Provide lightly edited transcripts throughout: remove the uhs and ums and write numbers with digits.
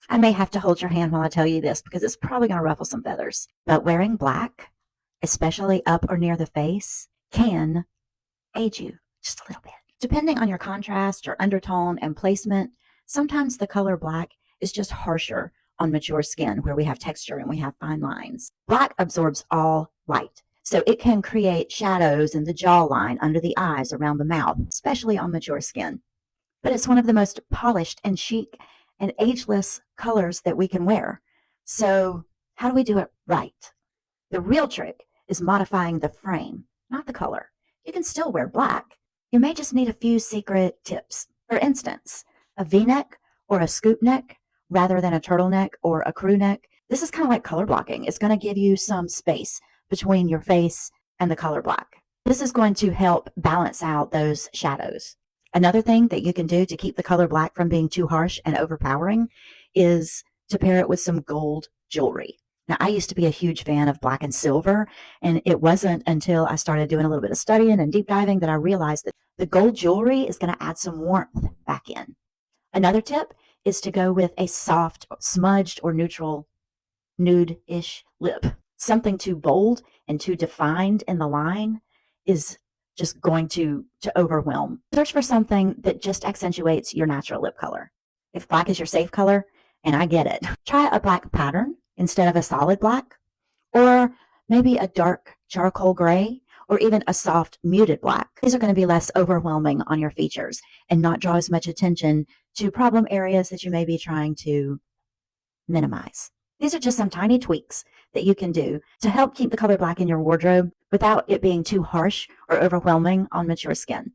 I may have to hold your hand while I tell you this because it's probably going to ruffle some feathers. But wearing black, especially up or near the face, can age you just a little bit. Depending on your contrast, your undertone, and placement, sometimes the color black is just harsher on mature skin where we have texture and we have fine lines. Black absorbs all light, so it can create shadows in the jawline, under the eyes, around the mouth, especially on mature skin. But it's one of the most polished and chic and ageless colors that we can wear. So, how do we do it right? The real trick is modifying the frame, not the color. You can still wear black. You may just need a few secret tips. For instance, a V-neck or a scoop neck rather than a turtleneck or a crew neck. This is kind of like color blocking. It's going to give you some space between your face and the color black. This is going to help balance out those shadows. Another thing that you can do to keep the color black from being too harsh and overpowering is to pair it with some gold jewelry. Now, I used to be a huge fan of black and silver, and it wasn't until I started doing a little bit of studying and deep diving that I realized that the gold jewelry is going to add some warmth back in. Another tip is to go with a soft, smudged, or neutral nude-ish lip. Something too bold and too defined in the line is just going to overwhelm. Search for something that just accentuates your natural lip color. If black is your safe color, and I get it, try a black pattern instead of a solid black, or maybe a dark charcoal gray, or even a soft muted black. These are going to be less overwhelming on your features and not draw as much attention to problem areas that you may be trying to minimize. These are just some tiny tweaks that you can do to help keep the color black in your wardrobe without it being too harsh or overwhelming on mature skin.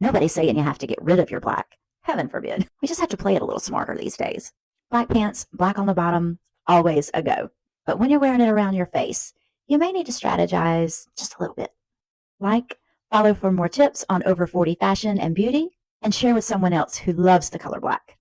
Nobody's saying you have to get rid of your black. Heaven forbid. We just have to play it a little smarter these days. Black pants, black on the bottom, always a go. But when you're wearing it around your face, you may need to strategize just a little bit. Like, follow for more tips on over 40 fashion and beauty, and share with someone else who loves the color black.